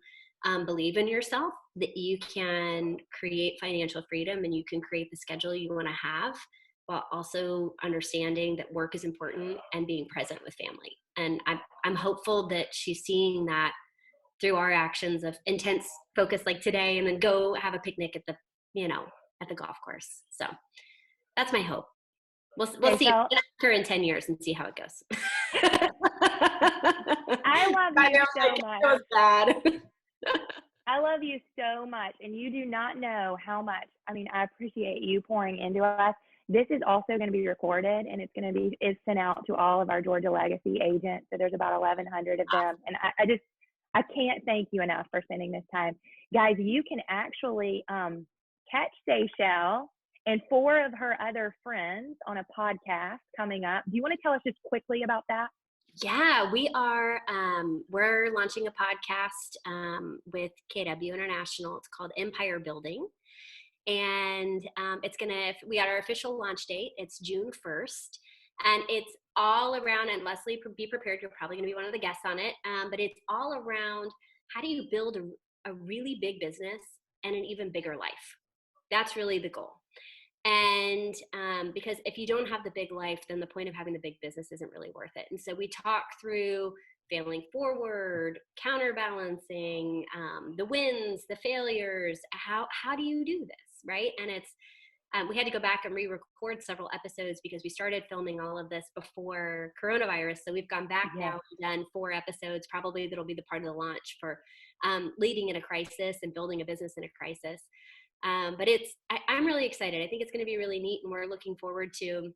believe in yourself, that you can create financial freedom and you can create the schedule you want to have, while also understanding that work is important and being present with family. And I'm hopeful that she's seeing that through our actions of intense focus like today, and then go have a picnic at the, at the golf course. So that's my hope. We'll see her in 10 years and see how it goes. I love you so much. It was bad. I love you so much. And you do not know how much, I appreciate you pouring into us. This is also going to be recorded, and it's sent out to all of our Georgia Legacy agents. So there's about 1,100 of them. And I can't thank you enough for spending this time. Guys, you can actually catch Seychelle and 4 of her other friends on a podcast coming up. Do you want to tell us just quickly about that? Yeah, we are, we're launching a podcast with KW International. It's called Empire Building. And we got our official launch date. It's June 1st. And it's all around, and Leslie, be prepared, you're probably going to be one of the guests on it. But it's all around, how do you build a really big business and an even bigger life? That's really the goal. And because if you don't have the big life, then the point of having the big business isn't really worth it. And so we talk through failing forward, counterbalancing, the wins, the failures. How do you do this, right? And it's we had to go back and re-record several episodes because we started filming all of this before coronavirus. So we've gone back now and done 4 episodes, probably that'll be the part of the launch for leading in a crisis and building a business in a crisis. But I'm really excited. I think it's going to be really neat, and we're looking forward to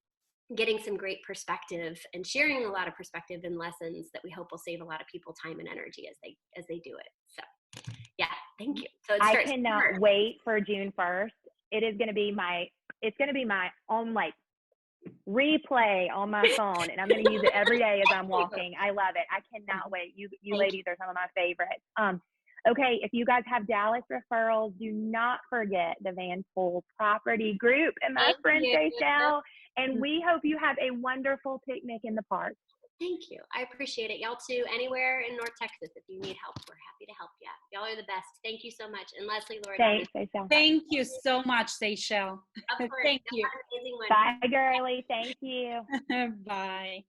getting some great perspective and sharing a lot of perspective and lessons that we hope will save a lot of people time and energy as they do it. So yeah, thank you. So I cannot wait for June 1st. It's going to be my own like replay on my phone, and I'm going to use it every day as I'm walking. I love it. I cannot wait. You ladies are some of my favorites. Okay, if you guys have Dallas referrals, do not forget the Van Pool Property Group and my Thank friend you. Seychelle. And we hope you have a wonderful picnic in the park. Thank you. I appreciate it. Y'all too. Anywhere in North Texas, if you need help, we're happy to help you. Y'all are the best. Thank you so much. And Leslie, Loredana. Thanks, Seychelle. Thank you so much, Seychelle. Of course. Thank you. Have an amazing one. Bye, girly. Thank you. Bye.